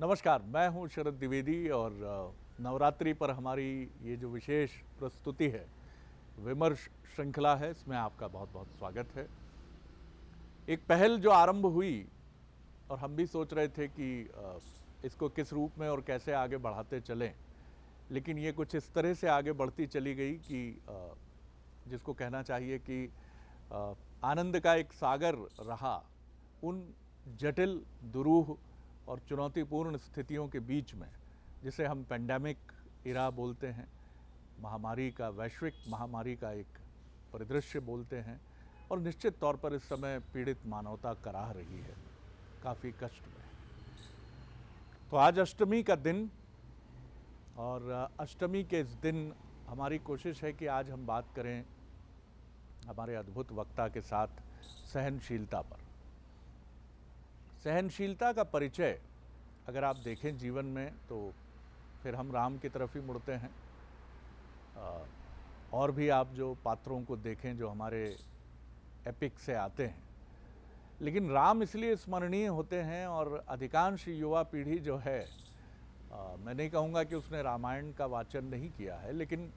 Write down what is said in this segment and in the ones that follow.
नमस्कार, मैं हूं शरद द्विवेदी और नवरात्रि पर हमारी ये जो विशेष प्रस्तुति है, विमर्श श्रृंखला है, इसमें आपका बहुत बहुत स्वागत है। एक पहल जो आरंभ हुई और हम भी सोच रहे थे कि इसको किस रूप में और कैसे आगे बढ़ाते चलें, लेकिन ये कुछ इस तरह से आगे बढ़ती चली गई कि जिसको कहना चाहिए कि आनंद का एक सागर रहा उन जटिल, दुरूह और चुनौतीपूर्ण स्थितियों के बीच में, जिसे हम पेंडेमिक इरा बोलते हैं, महामारी का, वैश्विक महामारी का एक परिदृश्य बोलते हैं, और निश्चित तौर पर इस समय पीड़ित मानवता कराह रही है काफ़ी कष्ट में। तो आज अष्टमी का दिन, और अष्टमी के इस दिन हमारी कोशिश है कि आज हम बात करें हमारे अद्भुत वक्ता के साथ सहनशीलता पर। सहनशीलता का परिचय अगर आप देखें जीवन में तो फिर हम राम की तरफ ही मुड़ते हैं। और भी आप जो पात्रों को देखें जो हमारे एपिक से आते हैं, लेकिन राम इसलिए स्मरणीय होते हैं और अधिकांश युवा पीढ़ी जो है, मैं नहीं कहूँगा कि उसने रामायण का वाचन नहीं किया है, लेकिन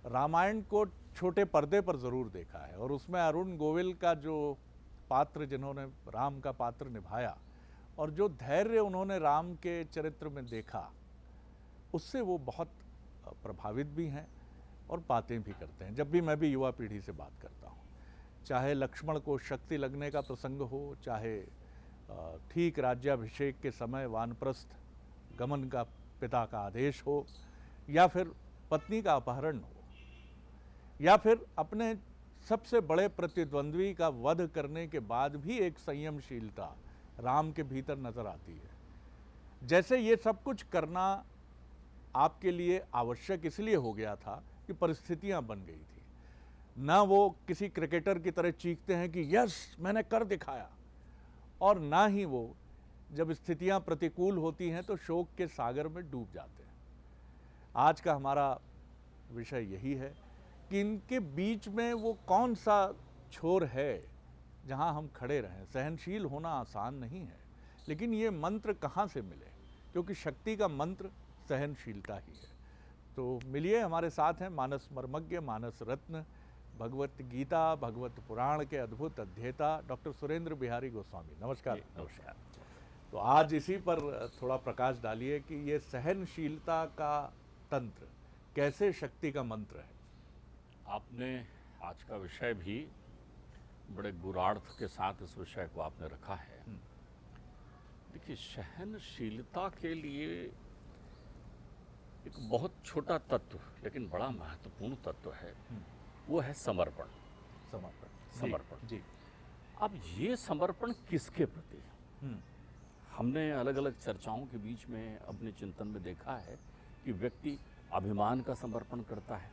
रामायण को छोटे पर्दे पर ज़रूर देखा है, और उसमें अरुण गोविल का जो पात्र, जिन्होंने राम का पात्र निभाया और जो धैर्य उन्होंने राम के चरित्र में देखा, उससे वो बहुत प्रभावित भी हैं और बातें भी करते हैं। जब भी मैं भी युवा पीढ़ी से बात करता हूँ, चाहे लक्ष्मण को शक्ति लगने का प्रसंग हो, चाहे ठीक राज्याभिषेक के समय वानप्रस्थ गमन का पिता का आदेश हो, या फिर पत्नी का अपहरण हो, या फिर अपने सबसे बड़े प्रतिद्वंद्वी का वध करने के बाद भी एक संयमशीलता राम के भीतर नजर आती है। जैसे ये सब कुछ करना आपके लिए आवश्यक इसलिए हो गया था कि परिस्थितियां बन गई थी। ना वो किसी क्रिकेटर की तरह चीखते हैं कि यस मैंने कर दिखाया, और ना ही वो जब स्थितियां प्रतिकूल होती हैं तो शोक के सागर में डूब जाते हैं। आज का हमारा विषय यही है कि इनके बीच में वो कौन सा छोर है जहां हम खड़े रहें। सहनशील होना आसान नहीं है, लेकिन ये मंत्र कहाँ से मिले, क्योंकि शक्ति का मंत्र सहनशीलता ही है। तो मिलिए, हमारे साथ हैं मानस मर्मज्ञ, मानस रत्न, भगवत गीता, भगवत पुराण के अद्भुत अध्येता डॉक्टर सुरेंद्र बिहारी गोस्वामी। नमस्कार। नमस्कार। तो आज इसी पर थोड़ा प्रकाश डालिए कि ये सहनशीलता का तंत्र कैसे शक्ति का मंत्र है। आपने आज का विषय भी बड़े गुरार्थ के साथ इस विषय को आपने रखा है। देखिए, सहनशीलता के लिए एक बहुत छोटा तत्व लेकिन बड़ा महत्वपूर्ण तत्व है, वो है समर्पण। समर्पण जी। अब ये समर्पण किसके प्रति? हमने अलग अलग चर्चाओं के बीच में अपने चिंतन में देखा है कि व्यक्ति अभिमान का समर्पण करता है,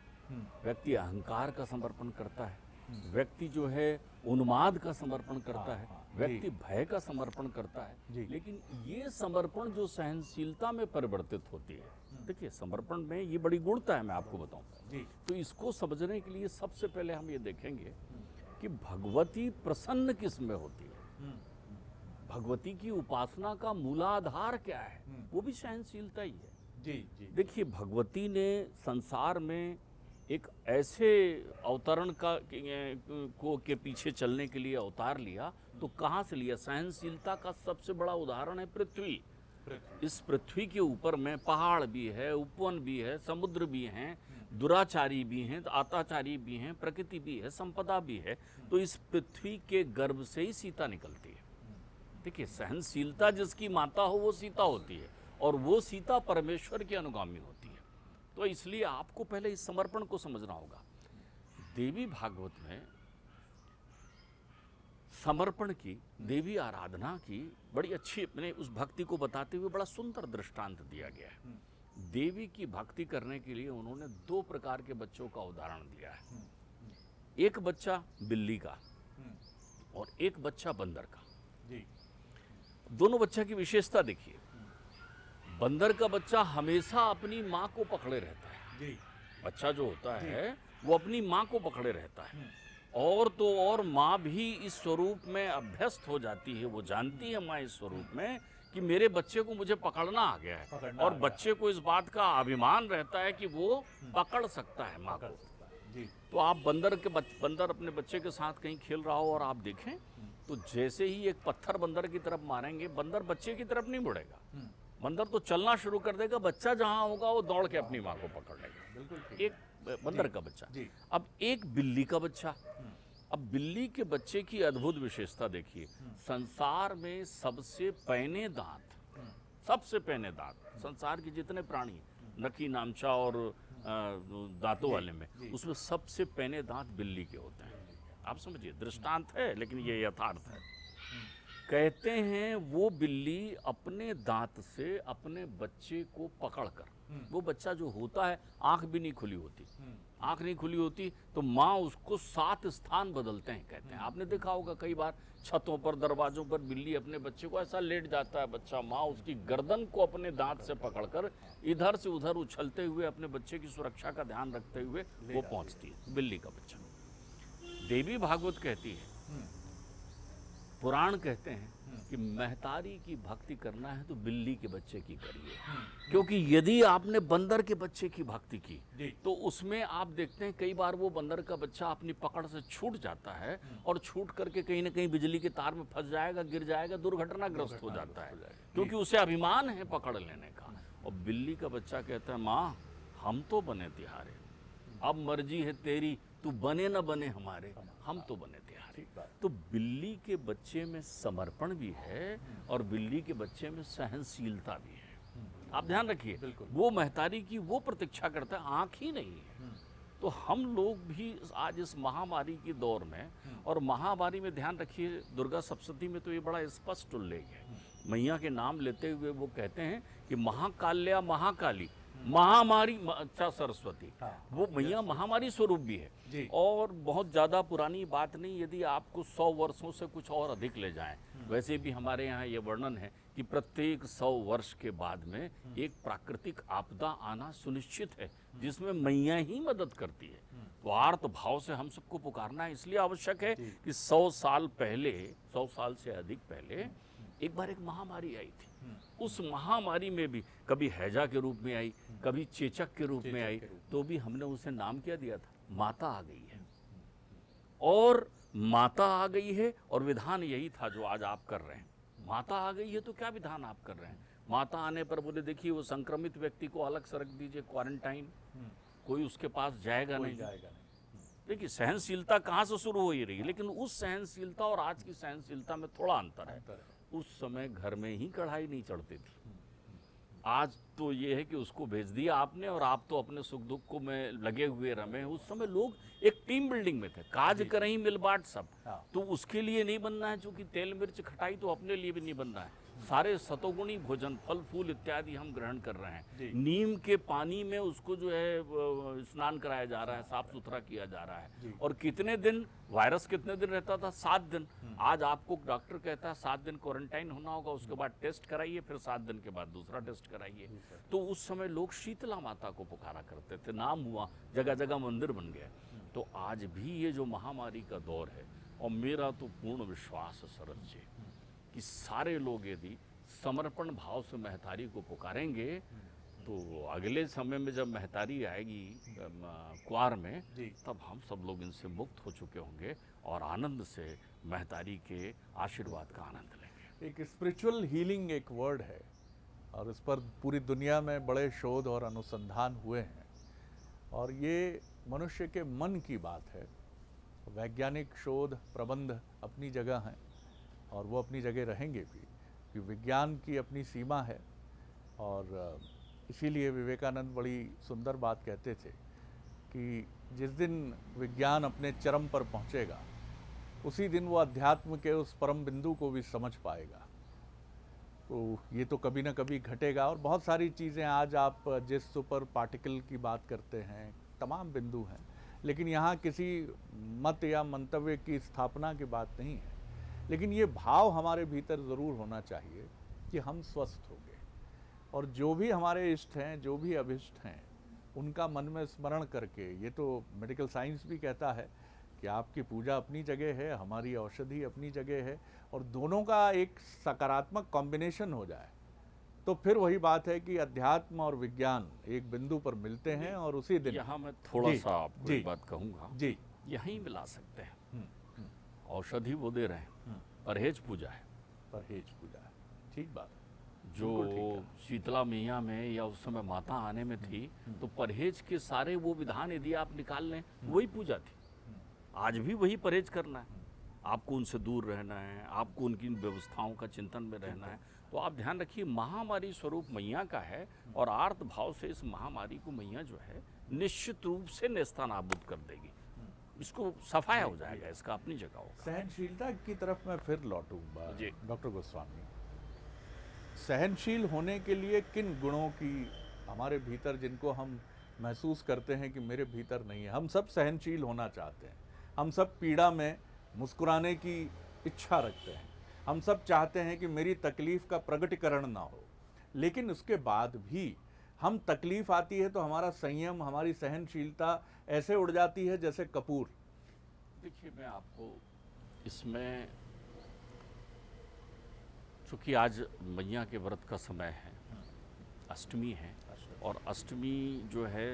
व्यक्ति अहंकार का समर्पण करता है, व्यक्ति जो है उन्माद का समर्पण करता है, व्यक्ति भय का समर्पण करता है। लेकिन ये समर्पण जो सहनशीलता में परिवर्तित होती है, देखिए समर्पण में ये बड़ी गुणता है, मैं आपको बताऊं। तो इसको समझने के लिए सबसे पहले हम ये देखेंगे कि भगवती प्रसन्न किस में होती है, भगवती की उपासना का मूलाधार क्या है, वो भी सहनशीलता ही है। देखिए, भगवती ने संसार में एक ऐसे अवतरण के पीछे चलने के लिए अवतार लिया, तो कहाँ से लिया? सहनशीलता का सबसे बड़ा उदाहरण है पृथ्वी। इस पृथ्वी के ऊपर में पहाड़ भी है, उपवन भी है, समुद्र भी हैं, दुराचारी भी हैं, अत्याचारी भी हैं, प्रकृति भी है, संपदा भी है। तो इस पृथ्वी के गर्भ से ही सीता निकलती है। देखिए, सहनशीलता जिसकी माता हो वो सीता होती है, और वो सीता परमेश्वर की अनुगामी होती है। तो इसलिए आपको पहले इस समर्पण को समझना होगा। देवी भागवत में समर्पण की, देवी आराधना की बड़ी अच्छी, अपने उस भक्ति को बताते हुए बड़ा सुंदर दृष्टांत दिया गया है। देवी की भक्ति करने के लिए उन्होंने दो प्रकार के बच्चों का उदाहरण दिया है। एक बच्चा बिल्ली का और एक बच्चा बंदर का। दोनों बच्चा की विशेषता देखिए। बंदर का बच्चा हमेशा अपनी माँ को पकड़े रहता है। बच्चा जो होता है वो अपनी माँ को पकड़े रहता है, और तो और माँ भी इस स्वरूप में अभ्यस्त हो जाती है। वो जानती है माँ इस स्वरूप में कि मेरे बच्चे को मुझे पकड़ना आ गया है, और बच्चे को इस बात का अभिमान रहता है कि वो पकड़ सकता है माँ को। जी। तो आप बंदर अपने बच्चे के साथ कहीं खेल रहा हो और आप देखें तो जैसे ही एक पत्थर बंदर की तरफ मारेंगे, बंदर बच्चे की तरफ नहीं मुड़ेगा, बंदर तो चलना शुरू कर देगा, बच्चा जहां होगा वो दौड़ के अपनी माँ को पकड़ लेगा। बिल्कुल। एक बंदर का बच्चा। जी। अब एक बिल्ली का बच्चा। अब बिल्ली के बच्चे की अद्भुत विशेषता देखिए, संसार में सबसे पैने दांत, सबसे पैने दांत संसार के जितने प्राणी, नखी, नामचा और दांतों वाले में, उसमें सबसे पैने दांत बिल्ली के होते हैं। आप समझिए, दृष्टांत है लेकिन ये यथार्थ है। कहते हैं वो बिल्ली अपने दांत से अपने बच्चे को पकड़कर, वो बच्चा जो होता है आंख भी नहीं खुली होती, आंख नहीं खुली होती तो माँ उसको 7 स्थान बदलते हैं। कहते हैं, आपने देखा होगा कई बार छतों पर, दरवाजों पर बिल्ली अपने बच्चे को ऐसा लेट जाता है बच्चा, माँ उसकी गर्दन को अपने दांत से पकड़कर इधर से उधर उछलते हुए अपने बच्चे की सुरक्षा का ध्यान रखते हुए वो पहुंचती है, बिल्ली का बच्चा। देवी भागवत कहती है, पुराण कहते हैं कि महतारी की भक्ति करना है तो बिल्ली के बच्चे की करिए, क्योंकि यदि आपने बंदर के बच्चे की भक्ति की तो उसमें आप देखते हैं कई बार वो बंदर का बच्चा अपनी पकड़ से छूट जाता है और छूट करके कहीं ना कहीं बिजली के तार में फंस जाएगा, गिर जाएगा, दुर्घटनाग्रस्त हो जाता है, क्योंकि उसे अभिमान है पकड़ लेने का। और बिल्ली का बच्चा कहता है, माँ हम तो बने तिहारे, अब मर्जी है तेरी, तू बने न बने हमारे, हम तो बने तिहारे। तो बिल्ली के बच्चे में समर्पण भी है और बिल्ली के बच्चे में सहनशीलता भी है। आप ध्यान रखिए, वो महतारी की वो प्रतीक्षा करता है, आंख ही नहीं है। तो हम लोग भी आज इस महामारी के दौर में, और महामारी में ध्यान रखिए दुर्गा सप्तशती में तो ये बड़ा स्पष्ट उल्लेख है, मैया के नाम लेते हुए वो कहते हैं कि महाकाल्या महाकाली, महामारी अच्छा सरस्वती, वो मैया महामारी स्वरूप भी है। और बहुत ज़्यादा पुरानी बात नहीं, यदि आपको 100 वर्षों से कुछ और अधिक ले जाएं, वैसे भी हमारे यहाँ ये वर्णन है कि प्रत्येक 100 वर्ष के बाद में एक प्राकृतिक आपदा आना सुनिश्चित है, जिसमें मैया ही मदद करती है। तो आर्त भाव से हम सबको पुकारना है। इसलिए आवश्यक है कि 100 साल पहले, 100 साल से अधिक पहले एक बार एक महामारी आई थी। उस महामारी में भी कभी हैजा के रूप में आई, कभी चेचक के रूप में आई, तो भी हमने उसे नाम क्या दिया था? माता आ गई है। और माता आ गई है और विधान यही था जो आज आप कर रहे हैं। माता आ गई है तो क्या विधान आप कर रहे हैं? माता आने पर बोले देखिए वो संक्रमित व्यक्ति को अलग से रख दीजिए, क्वारंटाइन, कोई उसके पास जाएगा नहीं। देखिए सहनशीलता कहाँ से शुरू हो ही रही है, लेकिन उस सहनशीलता और आज की सहनशीलता में थोड़ा अंतर है। उस समय घर में ही कढ़ाई नहीं चढ़ती थी, आज तो ये है कि उसको भेज दिया आपने और आप तो अपने सुख दुख को में लगे हुए रमे। उस समय लोग एक टीम बिल्डिंग में थे, काज करहीं मिल बांट सब। तो उसके लिए नहीं बनना है चूंकि तेल मिर्च खटाई, तो अपने लिए भी नहीं बनना है। सारे सतोगुणी भोजन, फल फूल इत्यादि हम ग्रहण कर रहे हैं। नीम के पानी में उसको जो है स्नान कराया जा रहा है, साफ सुथरा किया जा रहा है। और कितने दिन, वायरस कितने दिन रहता था? 7 दिन। आज आपको डॉक्टर कहता है 7 दिन क्वारंटाइन होना होगा, उसके बाद टेस्ट कराइए, फिर 7 दिन के बाद दूसरा टेस्ट कराइए। तो उस समय लोग शीतला माता को पुकारा करते थे, नाम हुआ, जगह जगह मंदिर बन गए। तो आज भी ये जो महामारी का दौर है, और मेरा तो पूर्ण विश्वास है शरद जी कि सारे लोग यदि समर्पण भाव से महतारी को पुकारेंगे तो अगले समय में जब महतारी आएगी कुआर में, तब हम सब लोग इनसे मुक्त हो चुके होंगे और आनंद से महतारी के आशीर्वाद का आनंद लेंगे। एक स्पिरिचुअल हीलिंग एक वर्ड है और इस पर पूरी दुनिया में बड़े शोध और अनुसंधान हुए हैं, और ये मनुष्य के मन की बात है। वैज्ञानिक शोध प्रबंध अपनी जगह हैं और वो अपनी जगह रहेंगे भी, कि विज्ञान की अपनी सीमा है। और इसीलिए विवेकानंद बड़ी सुंदर बात कहते थे कि जिस दिन विज्ञान अपने चरम पर पहुंचेगा, उसी दिन वो अध्यात्म के उस परम बिंदु को भी समझ पाएगा। तो ये तो कभी ना कभी घटेगा। और बहुत सारी चीज़ें, आज आप जिस सुपर पार्टिकल की बात करते हैं, तमाम बिंदु हैं, लेकिन यहाँ किसी मत या मंतव्य की स्थापना की बात नहीं है। लेकिन ये भाव हमारे भीतर ज़रूर होना चाहिए कि हम स्वस्थ होंगे, और जो भी हमारे इष्ट हैं, जो भी अभिष्ट हैं, उनका मन में स्मरण करके, ये तो मेडिकल साइंस भी कहता है कि आपकी पूजा अपनी जगह है, हमारी औषधि अपनी जगह है, और दोनों का एक सकारात्मक कॉम्बिनेशन हो जाए तो फिर वही बात है कि अध्यात्म और विज्ञान एक बिंदु पर मिलते हैं और उसी दिन। यहाँ मैं थोड़ा सा आपको एक बात कहूँगा जी, यहीं मिला सकते हैं। औषधि वो दे रहे हैं, परहेज पूजा है। परहेज पूजा है, ठीक बात। जो शीतला मैया में या उस समय माता आने में थी, तो परहेज के सारे वो विधान यदि आप निकाल लें वही पूजा थी। आज भी वही परहेज करना है, आपको उनसे दूर रहना है, आपको उनकी व्यवस्थाओं का चिंतन में रहना है। तो आप ध्यान रखिए, महामारी स्वरूप मैया का है और आर्त भाव से इस महामारी को मैया जो है निश्चित रूप से नेस्तनाबूद कर देगी। इसको सफाया हो जाएगा, इसका अपनी जगह होगा। सहनशीलता की तरफ मैं फिर लौटूंगा जी डॉक्टर गोस्वामी। सहनशील होने के लिए किन गुणों की हमारे भीतर, जिनको हम महसूस करते हैं कि मेरे भीतर नहीं है? हम सब सहनशील होना चाहते हैं, हम सब पीड़ा में मुस्कुराने की इच्छा रखते हैं, हम सब चाहते हैं कि मेरी तकलीफ का प्रगटीकरण ना हो, लेकिन उसके बाद भी हम तकलीफ आती है तो हमारा संयम, हमारी सहनशीलता ऐसे उड़ जाती है जैसे कपूर। देखिए, मैं आपको इसमें, चूँकि आज मैया के व्रत का समय है, अष्टमी है, और अष्टमी जो है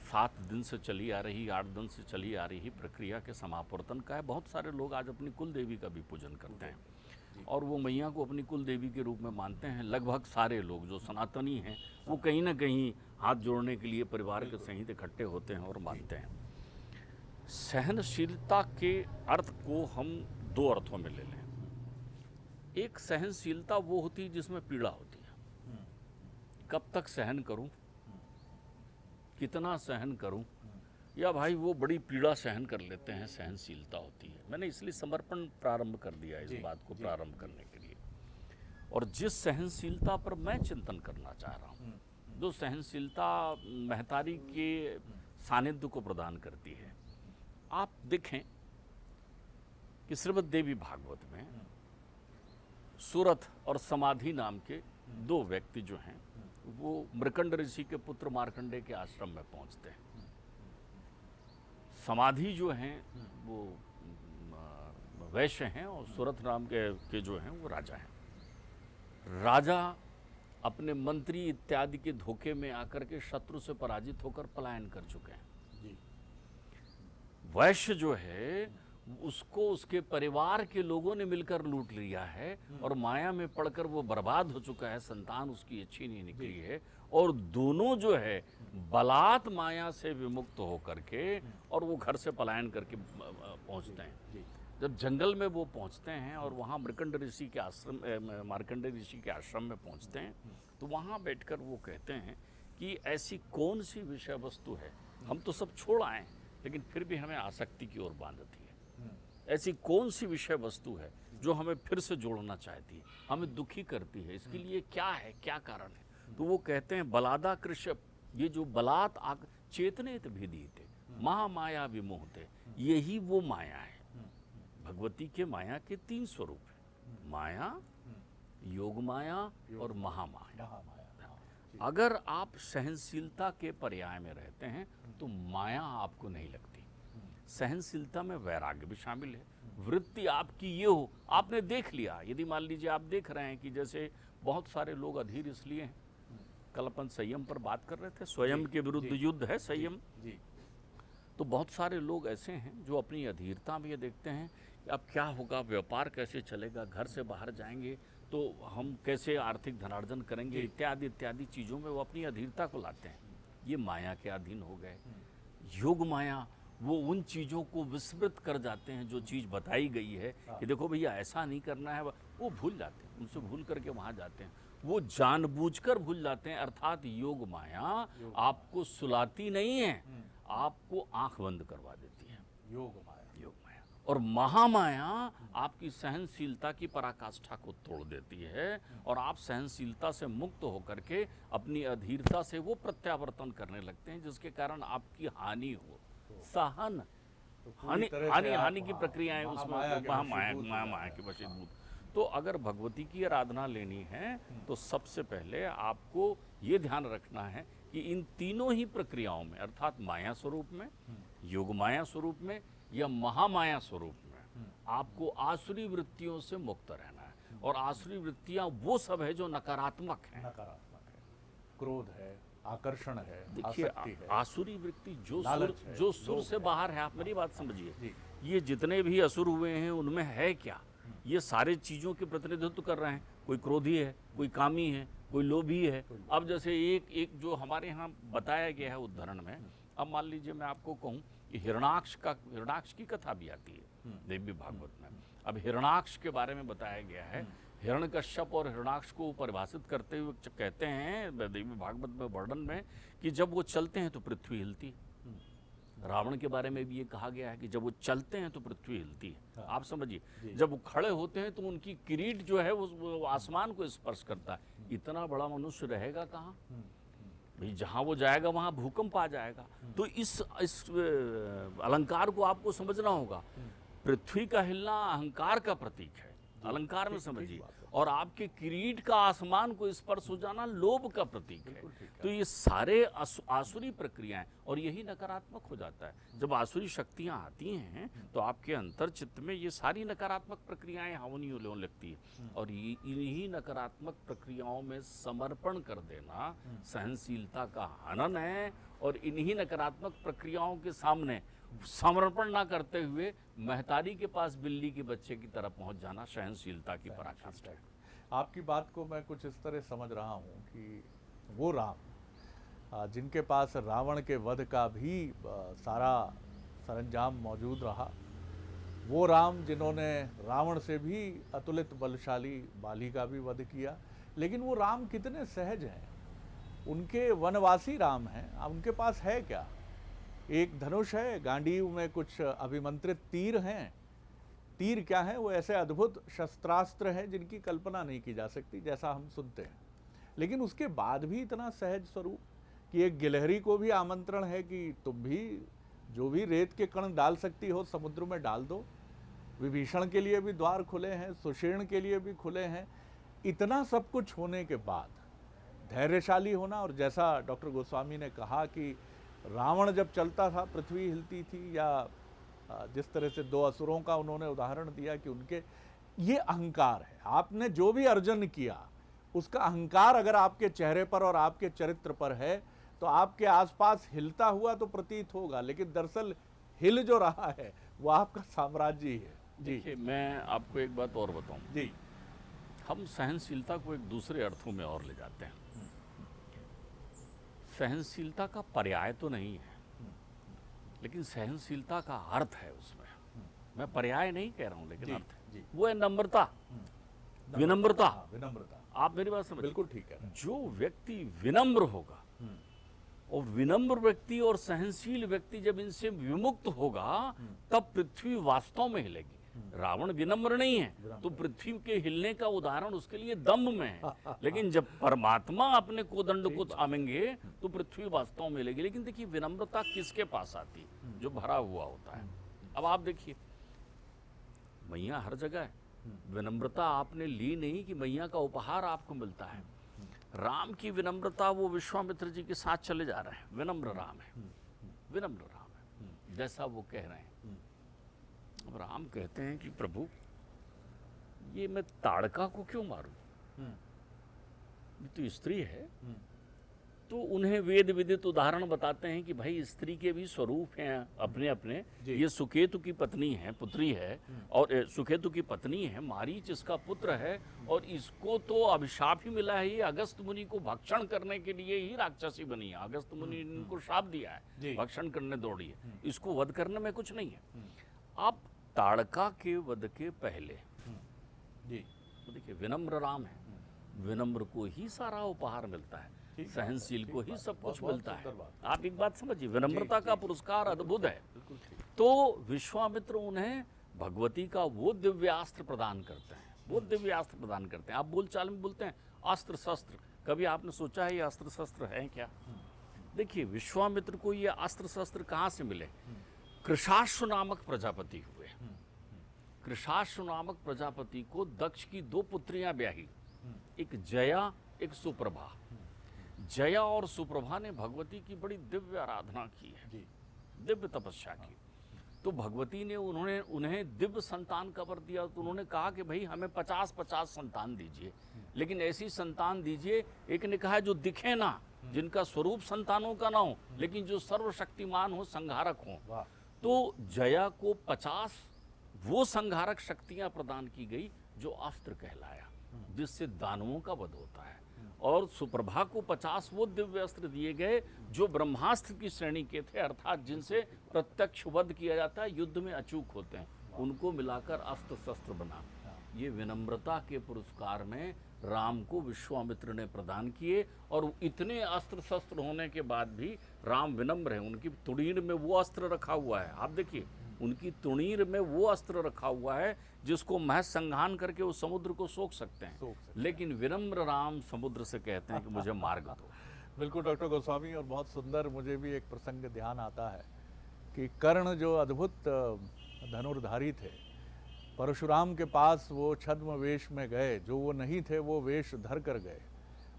7 दिन से चली आ रही, 8 दिन से चली आ रही प्रक्रिया के समावर्तन का है। बहुत सारे लोग आज अपनी कुल देवी का भी पूजन करते हैं और वो मैया को अपनी कुल देवी के रूप में मानते हैं। लगभग सारे लोग जो सनातनी हैं वो कहीं ना कहीं हाथ जोड़ने के लिए परिवार के सहित इकट्ठे होते हैं और मानते हैं। सहनशीलता के अर्थ को हम 2 अर्थों में ले लें। एक सहनशीलता वो होती है जिसमें पीड़ा होती है, कब तक सहन करूं, कितना सहन करूं, या भाई वो बड़ी पीड़ा सहन कर लेते हैं, सहनशीलता होती है। मैंने इसलिए समर्पण प्रारंभ कर दिया इस बात को प्रारंभ करने के लिए। और जिस सहनशीलता पर मैं चिंतन करना चाह रहा हूँ, जो सहनशीलता महतारी के सानिध्य को प्रदान करती है, आप देखें कि श्रीमद् देवी भागवत में सुरथ और समाधि नाम के 2 व्यक्ति जो हैं वो मृकंड ऋषि के पुत्र मार्कंडेय के आश्रम में पहुंचते हैं। समाधि जो हैं वो वैश्य हैं और सुरथ नाम के जो हैं वो राजा हैं। राजा अपने मंत्री इत्यादि के धोखे में आकर के शत्रु से पराजित होकर पलायन कर चुके हैं। वैश्य जो है उसको उसके परिवार के लोगों ने मिलकर लूट लिया है और माया में पड़कर वो बर्बाद हो चुका है, संतान उसकी अच्छी नहीं निकली है, और दोनों जो है बलात् माया से विमुक्त होकर के और वो घर से पलायन करके पहुंचते हैं। जब जंगल में वो पहुंचते हैं और वहाँ मृकंड ऋषि के आश्रम, मार्कंडेय ऋषि के आश्रम में पहुंचते हैं, तो वहाँ बैठकर वो कहते हैं कि ऐसी कौन सी विषय वस्तु है, हम तो सब छोड़ आए लेकिन फिर भी हमें आसक्ति की ओर बांधती है। ऐसी कौन सी विषय वस्तु है जो हमें फिर से जोड़ना चाहती है, हमें दुखी करती है, इसके लिए क्या है, क्या कारण है? तो वो कहते हैं बलादा कृष्ण, ये जो बलात् चेतने विधीते महामाया विमोहते, यही वो माया है। भगवती के माया के 3 स्वरूप हैं, माया, योग माया और महामाया। अगर आप सहनशीलता के पर्याय में रहते हैं तो माया आपको नहीं लगती। सहनशीलता में वैराग्य भी शामिल है। वृत्ति आपकी ये हो, आपने देख लिया, यदि मान लीजिए आप देख रहे हैं कि जैसे बहुत सारे लोग अधीर इसलिए हैं, कल अपन संयम पर बात कर रहे थे, स्वयं के विरुद्ध युद्ध है संयम। तो बहुत सारे लोग ऐसे हैं जो अपनी अधीरता में ये देखते हैं कि अब क्या होगा, व्यापार कैसे चलेगा, घर से बाहर जाएंगे तो हम कैसे आर्थिक धनार्जन करेंगे, इत्यादि इत्यादि चीज़ों में वो अपनी अधीरता को लाते हैं। ये माया के अधीन हो गए। योग माया वो उन चीज़ों को विस्मृत कर जाते हैं जो चीज़ बताई गई है कि देखो भैया ऐसा नहीं करना है, वो भूल जाते हैं, उनसे भूल करके वहाँ जाते हैं, वो जानबूझकर भूल जाते हैं। अर्थात योग माया आपको सुलाती नहीं है, आपको आंख बंद करवा देती है, योग माया। और महामाया आपकी सहनशीलता की पराकाष्ठा को तोड़ देती है और आप सहनशीलता से मुक्त होकर के अपनी अधीरता से वो प्रत्यावर्तन करने लगते हैं जिसके कारण आपकी हानि हो। सहन हानि की प्रक्रियाएं उसमें महामाया के वशीभूत। तो अगर भगवती की आराधना लेनी है तो सबसे पहले आपको ये ध्यान रखना है कि इन तीनों ही प्रक्रियाओं में, अर्थात माया स्वरूप में, योग माया स्वरूप में या महामाया स्वरूप में आपको आसुरी वृत्तियों से मुक्त रहना है। और आसुरी वृत्तियां वो सब है जो नकारात्मक है। क्रोध है, आकर्षण है, देखिए आसक्ति है, आसुरी वृत्ति जो लालच सुर है, जो सुर लोभ से है। बाहर है, आप मेरी बात समझिए, जी। ये जितने भी असुर हुए हैं उनमें है क्या? ये सारे चीजों के प्रतिनिधित्व कर रहे हैं। कोई क्रोधी है, कोई कामी है, कोई लोभी है। अब जैसे एक जो हमारे यहाँ बताया गया है उदाहरण में, अब मान लीजिए मैं आपको कहूँ कि हिरणाक्ष की कथा भी आती है देवी भागवत में। अब हिरणाक्ष के बारे में बताया गया है। हिरण्यकश्यप और हिरणाक्ष को परिभाषित करते हुए कहते हैं देवी भागवत में वर्णन में कि जब वो चलते हैं तो पृथ्वी हिलती है। रावण के बारे में भी ये कहा गया है कि जब वो चलते हैं तो पृथ्वी हिलती है। आप समझिए, जब वो खड़े होते हैं तो उनकी किरीट जो है वो आसमान को स्पर्श करता है। इतना बड़ा मनुष्य रहेगा कहाँ भाई? जहाँ वो जाएगा वहाँ भूकंप आ जाएगा। तो इस अलंकार को आपको समझना होगा। पृथ्वी का हिलना अहंकार का प्रतीक है, अलंकार में समझिए। और आपके किरीट का आसमान को स्पर्श हो जाना लोभ का प्रतीक है। तो ये सारे आसुरी प्रक्रियाएं, और यही नकारात्मक हो जाता है। जब आसुरी शक्तियां आती हैं तो आपके अंतर चित्त में ये सारी नकारात्मक प्रक्रियाएं हवनी होने लगती है। और इन्हीं नकारात्मक प्रक्रियाओं में समर्पण कर देना सहनशीलता का हनन है। और इन्हीं नकारात्मक प्रक्रियाओं के सामने समर्पण ना करते हुए महतारी के पास बिल्ली के बच्चे की तरफ पहुंच जाना सहनशीलता की पराकाष्ठा है। आपकी बात को मैं कुछ इस तरह समझ रहा हूँ कि वो राम जिनके पास रावण के वध का भी सारा सरंजाम मौजूद रहा, वो राम जिन्होंने रावण से भी अतुलित बलशाली बाली का भी वध किया, लेकिन वो राम कितने सहज हैं। उनके वनवासी राम हैं। उनके पास है क्या? एक धनुष है, गांडीव में कुछ अभिमंत्रित तीर हैं। तीर क्या है? वो ऐसे अद्भुत शस्त्रास्त्र हैं जिनकी कल्पना नहीं की जा सकती, जैसा हम सुनते हैं। लेकिन उसके बाद भी इतना सहज स्वरूप कि एक गिलहरी को भी आमंत्रण है कि तुम भी जो भी रेत के कण डाल सकती हो समुद्र में डाल दो। विभीषण के लिए भी द्वार खुले हैं, सुषेण के लिए भी खुले हैं। इतना सब कुछ होने के बाद धैर्यशाली होना, और जैसा डॉक्टर गोस्वामी ने कहा कि रावण जब चलता था पृथ्वी हिलती थी, या जिस तरह से दो असुरों का उन्होंने उदाहरण दिया कि उनके ये अहंकार है। आपने जो भी अर्जन किया उसका अहंकार अगर आपके चेहरे पर और आपके चरित्र पर है तो आपके आसपास हिलता हुआ तो प्रतीत होगा, लेकिन दरअसल हिल जो रहा है वो आपका साम्राज्य ही है। जी। देखिए, मैं आपको एक बात और बताऊं। जी। हम सहनशीलता को एक दूसरे अर्थों में और ले जाते हैं। सहनशीलता का पर्याय तो नहीं है, लेकिन सहनशीलता का अर्थ है उसमें। मैं पर्याय नहीं कह रहा हूं, लेकिन अर्थ है। वो है नम्रता, विनम्रता। विनम्रता। आप मेरी बात समझ, बिल्कुल ठीक है। जो व्यक्ति विनम्र होगा, और विनम्र व्यक्ति और सहनशील व्यक्ति जब इनसे विमुक्त होगा तब पृथ्वी वास्तव में हिलेगी। रावण विनम्र नहीं है तो पृथ्वी के हिलने का उदाहरण उसके लिए दम्भ में है। लेकिन जब परमात्मा अपने कोदंड को थामेंगे तो पृथ्वी वास्तव में हिलेगी। लेकिन देखिए, विनम्रता किसके पास आती है? जो भरा हुआ होता है। अब आप देखिए, मैया हर जगह है। विनम्रता आपने ली नहीं कि मैया का उपहार आपको मिलता है। राम की विनम्रता, वो विश्वामित्र जी के साथ चले जा रहे हैं। विनम्र राम है, विनम्र राम है, जैसा वो कह रहे हैं। अब राम कहते हैं कि प्रभु, ये मैं ताड़का को क्यों मारूं? ये तो स्त्री है। तो उन्हें वेद विदित उदाहरण बताते हैं कि भाई स्त्री के भी स्वरूप हैं अपने अपने। ये सुकेतु की पत्नी है, पुत्री है, और सुकेतु की पत्नी है, मारीच इसका पुत्र है, और इसको तो अभिशाप ही मिला है। ये अगस्त मुनि को भक्षण करने के लिए ही राक्षसी बनी है। अगस्त मुनि ने इनको शाप दिया है, भक्षण करने दौड़ी है। इसको वध करने में कुछ नहीं है। आप ताड़का के वध के पहले तो देखिए, विनम्र राम है। विनम्र को ही सारा उपहार मिलता है, सहनशील को ही सब कुछ मिलता है। आप एक बात समझिए, विनम्रता का पुरस्कार अद्भुत है। तो विश्वामित्र उन्हें भगवती का वो दिव्यास्त्र प्रदान करते हैं, वो दिव्यास्त्र प्रदान करते हैं। आप बोलचाल में बोलते हैं अस्त्र शस्त्र। कभी आपने सोचा है ये अस्त्र शस्त्र है क्या? देखिए, विश्वामित्र को ये अस्त्र शस्त्र कहाँ से मिले? कृशाश्व नामक प्रजापति हुए। कृशाश्व नामक प्रजापति को दक्ष की दो पुत्रियां ब्याही, एक जया, एक सुप्रभा। जया और सुप्रभा ने भगवती की बड़ी दिव्य आराधना की है, दिव्य तपस्या की। तो भगवती ने उन्हें दिव्य संतान का वर दिया। तो उन्होंने कहा कि भाई हमें 50-50 संतान दीजिए, लेकिन ऐसी संतान दीजिए, एक ने कहा जो दिखे ना, जिनका स्वरूप संतानों का ना हो, लेकिन जो सर्वशक्तिमान हो, संहारक हो। तो जया को 50 वो संहारक शक्तियां प्रदान की गई जो अस्त्र कहलाया, जिससे दानवों का वध होता है। और सुप्रभा को 50 वो दिव्य अस्त्र दिए गए जो ब्रह्मास्त्र की श्रेणी के थे, अर्थात जिनसे प्रत्यक्ष वध किया जाता है, युद्ध में अचूक होते हैं, उनको मिलाकर अस्त्र शस्त्र बना। ये विनम्रता के पुरस्कार में राम को विश्वामित्र ने प्रदान किए। और इतने अस्त्र शस्त्र होने के बाद भी राम विनम्र है। उनकी तुड़ीर में वो अस्त्र रखा हुआ है, आप देखिए, उनकी तुड़ीर में वो अस्त्र रखा हुआ है जिसको महज संघान करके उस समुद्र को सोख सकते हैं। लेकिन विनम्र राम समुद्र से कहते हैं कि मुझे मार्ग दो। बिल्कुल डॉक्टर गोस्वामी, और बहुत सुंदर मुझे भी एक प्रसंग ध्यान आता है कि कर्ण जो अद्भुत धनुर्धारी थे, परशुराम के पास वो छद्म वेश में गए, जो वो नहीं थे वो वेश धर कर गए।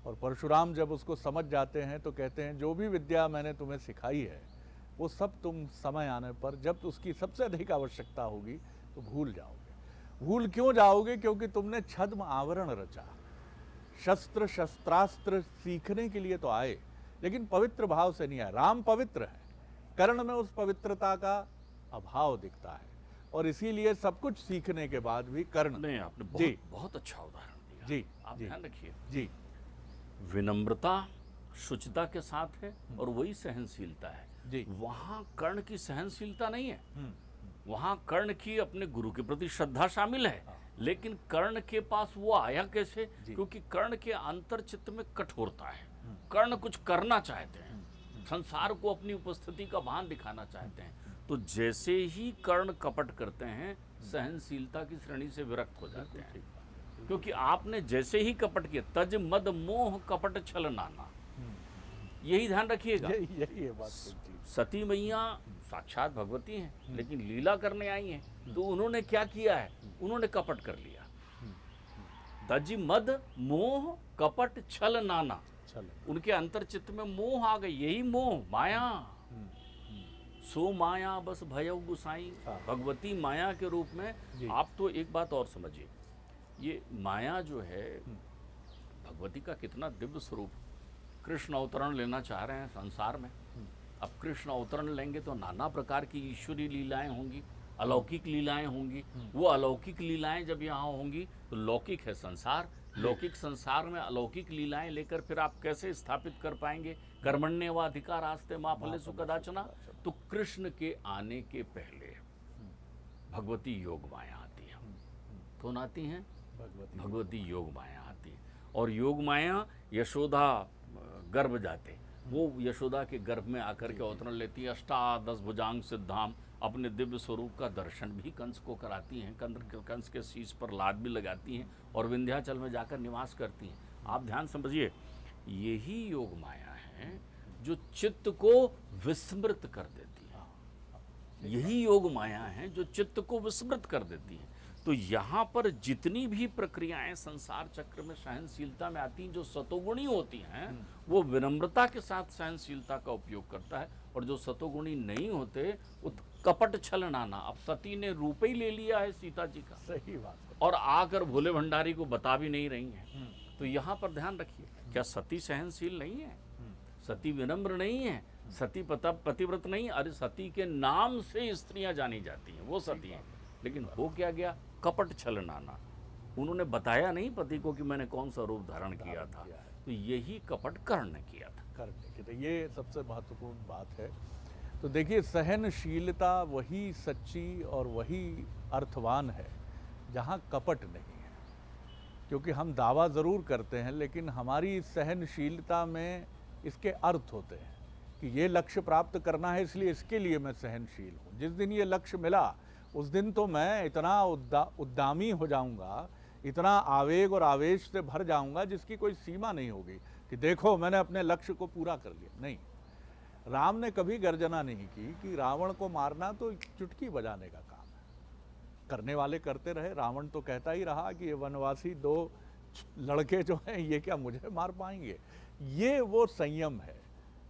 और परशुराम जब उसको समझ जाते हैं तो कहते हैं जो भी विद्या मैंने तुम्हें सिखाई है वो सब तुम समय आने पर, जब उसकी सबसे अधिक आवश्यकता होगी तो भूल जाओगे। भूल क्यों जाओगे? क्योंकि तुमने छद्म आवरण रचा। शस्त्र शस्त्रास्त्र सीखने के लिए तो आए, लेकिन पवित्र भाव से नहीं आए। राम पवित्र है, कर्ण में उस पवित्रता का अभाव दिखता है, और इसीलिए सब कुछ सीखने के बाद भी कर्ण। नहीं, आपने बहुत अच्छा उदाहरण दिया। जी, आप ध्यान रखिए जी। विनम्रता शुचिता के साथ है, और वही सहनशीलता है जी। वहां कर्ण की सहनशीलता नहीं है, वहां कर्ण की अपने गुरु के प्रति श्रद्धा शामिल है। लेकिन कर्ण के पास वो आया कैसे? क्योंकि कर्ण के अंतर्चित्त में कठोरता है। कर्ण कुछ करना चाहते हैं, संसार को अपनी उपस्थिति का भान दिखाना चाहते हैं। तो जैसे ही कर्ण कपट करते हैं, सहनशीलता की श्रेणी से विरक्त हो जाते हैं। क्योंकि आपने जैसे ही कपट किया, तज मद मोह कपट छल नाना, यही ध्यान रखिएगा। यही है बात। सती मैया साक्षात भगवती हैं, लेकिन लीला करने आई हैं। तो उन्होंने क्या किया है? उन्होंने कपट कर लिया। तज मद मोह कपट छल नाना, उनके अंतर्चित्त में मोह आ गई। यही मोह, माया। सो माया बस भयउ गुसाई। भगवती माया के रूप में। आप तो एक बात और समझिए, ये माया जो है भगवती का कितना दिव्य स्वरूप। कृष्ण अवतरण लेना चाह रहे हैं संसार में। अब कृष्ण अवतरण लेंगे तो नाना प्रकार की ईश्वरी लीलाएं होंगी, अलौकिक लीलाएं होंगी। वो अलौकिक लीलाएं जब यहाँ होंगी तो लौकिक है संसार। लौकिक संसार में अलौकिक लीलाएं लेकर फिर आप कैसे स्थापित कर पाएंगे? कर्मण्य व अधिकार आस्ते माँ फले सुकदाचना। तो कृष्ण के आने के पहले भगवती योग माया आती है। कौन आती हैं? भगवती योग माया आती है। और योग माया यशोदा गर्भ जाते, वो यशोदा के गर्भ में आकर के अवतरण लेती है। अष्टादश भुजांग सिद्धाम, अपने दिव्य स्वरूप का दर्शन भी कंस को कराती हैं। कंस के शीश पर लात भी लगाती हैं और विंध्याचल में जाकर निवास करती हैं। आप ध्यान समझिए, यही योग माया है जो चित्त को विस्मृत कर देती है। यही योग माया है जो चित्त को विस्मृत कर देती है। तो यहाँ पर जितनी भी प्रक्रियाएं संसार चक्र में सहनशीलता में आती हैं, जो सतोगुणी होती हैं, वो विनम्रता के साथ सहनशीलता का उपयोग करता है। और जो सतोगुणी नहीं होते वो कपट छल नाना। अब सती ने रूप ही ले लिया है सीता जी का, सही बात है, और आकर भोले भंडारी को बता भी नहीं रही हैं। तो यहाँ पर ध्यान रखिए, क्या सती सहनशील नहीं है? सती विनम्र नहीं है? सती पतिव्रत नहीं? अरे सती के नाम से स्त्रियां जानी जाती हैं, वो सती हैं। लेकिन हो क्या गया? कपट छल नाना। उन्होंने बताया नहीं पति को कि मैंने कौन सा रूप धारण किया था। तो यही कपट कर्ण ने किया था। तो ये सबसे महत्वपूर्ण बात है। तो देखिए, सहनशीलता वही सच्ची और वही अर्थवान है जहाँ कपट नहीं है। क्योंकि हम दावा ज़रूर करते हैं, लेकिन हमारी सहनशीलता में इसके अर्थ होते हैं कि ये लक्ष्य प्राप्त करना है, इसलिए इसके लिए मैं सहनशील हूँ। जिस दिन ये लक्ष्य मिला उस दिन तो मैं इतना उद्दामी हो जाऊंगा, इतना आवेग और आवेश से भर जाऊंगा जिसकी कोई सीमा नहीं होगी कि देखो मैंने अपने लक्ष्य को पूरा कर लिया। नहीं, राम ने कभी गर्जना नहीं की कि रावण को मारना तो चुटकी बजाने का काम है। करने वाले करते रहे। रावण तो कहता ही रहा कि ये वनवासी 2 लड़के जो हैं ये क्या मुझे मार पाएंगे। ये वो संयम है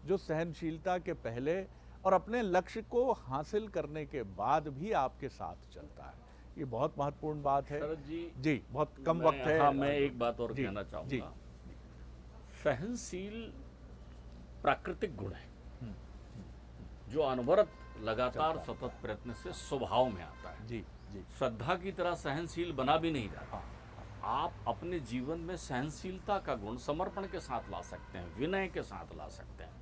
जो सहनशीलता के पहले और अपने लक्ष्य को हासिल करने के बाद भी आपके साथ चलता है। ये बहुत महत्वपूर्ण बात है। शरद जी बहुत कम वक्त है। हाँ, मैं एक बात और जी, कहना जी, चाहूँगा। सहनशील प्राकृतिक गुण है जो अनवरत लगातार सतत प्रयत्न से स्वभाव में आता है। जी जी। श्रद्धा की तरह सहनशील बना भी नहीं जाता। आप अपने जीवन में सहनशीलता का गुण समर्पण के साथ ला सकते हैं, विनय के साथ ला सकते हैं।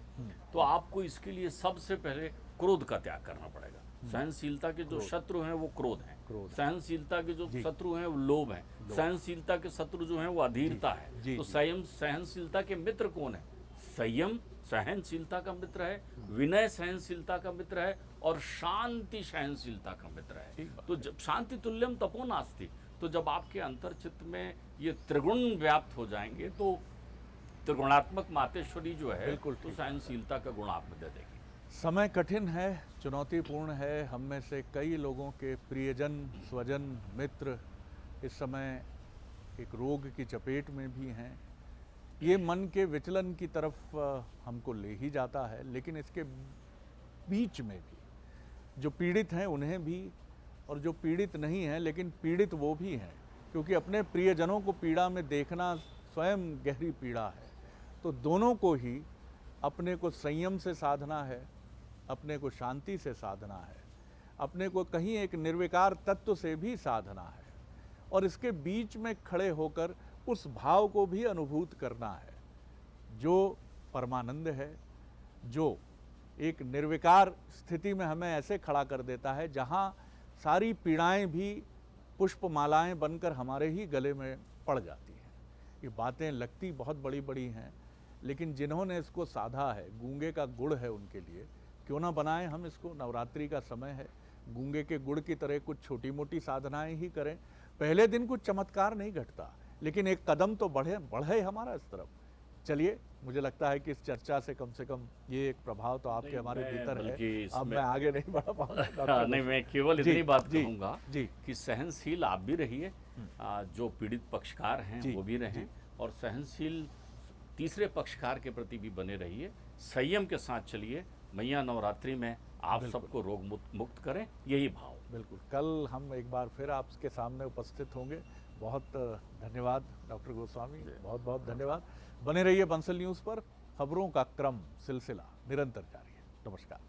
तो आपको इसके लिए सबसे पहले क्रोध का त्याग करना पड़ेगा। सहनशीलता के जो शत्रु हैं वो क्रोध हैं, सहनशीलता के जो शत्रु हैं वो लोभ हैं, सहनशीलता के शत्रु जो हैं वो अधीरता है। तो संयम सहनशीलता के मित्र कौन है? संयम सहनशीलता का मित्र है, विनय सहनशीलता का मित्र है, और शांति सहनशीलता का मित्र है। तो जब शांति तुल्यम तपो नास्ति, तो जब आपके अंतर चित्त में ये त्रिगुण व्याप्त हो जाएंगे तो त्रिगुणात्मक मातेश्वरी जो है बिल्कुल तो सहनशीलता का गुण आप में दे देगी। समय कठिन है, चुनौतीपूर्ण है। हम में से कई लोगों के प्रियजन, स्वजन, मित्र इस समय एक रोग की चपेट में भी हैं। ये मन के विचलन की तरफ हमको ले ही जाता है, लेकिन इसके बीच में भी जो पीड़ित हैं उन्हें भी, और जो पीड़ित नहीं हैं लेकिन पीड़ित वो भी हैं, क्योंकि अपने प्रियजनों को पीड़ा में देखना स्वयं गहरी पीड़ा है। तो दोनों को ही अपने को संयम से साधना है, अपने को शांति से साधना है, अपने को कहीं एक निर्विकार तत्व से भी साधना है, और इसके बीच में खड़े होकर उस भाव को भी अनुभूत करना है जो परमानंद है, जो एक निर्विकार स्थिति में हमें ऐसे खड़ा कर देता है जहाँ सारी पीड़ाएं भी पुष्पमालाएं बनकर हमारे ही गले में पड़ जाती हैं। ये बातें लगती बहुत बड़ी बड़ी हैं, लेकिन जिन्होंने इसको साधा है, गूंगे का गुड़ है उनके लिए, क्यों ना बनाएं हम इसको। नवरात्रि का समय है, गूंगे के गुड़ की तरह कुछ छोटी मोटी साधनाएं ही करें। पहले दिन कुछ चमत्कार नहीं घटता, लेकिन एक कदम तो बढ़े हमारा इस तरफ। चलिए, मुझे लगता है कि इस चर्चा से कम ये एक प्रभाव तो आपके हमारे भीतर है। अब मैं आगे नहीं बढ़ा पाऊंगा। नहीं, मैं केवल इतनी बात कहूंगा जी कि सहनशील आप भी रहिए, जो पीड़ित पक्षकार हैं वो भी रहें, और सहनशील तीसरे पक्षकार के प्रति भी बने रहिए। संयम के साथ चलिए। मैया नवरात्रि में आप सबको रोग मुक्त करें, यही भाव। बिल्कुल। कल हम एक बार फिर आपके सामने उपस्थित होंगे। बहुत धन्यवाद डॉक्टर गोस्वामी, बहुत बहुत धन्यवाद। बने रहिए बंसल न्यूज़ पर। खबरों का क्रम सिलसिला निरंतर जारी है। नमस्कार।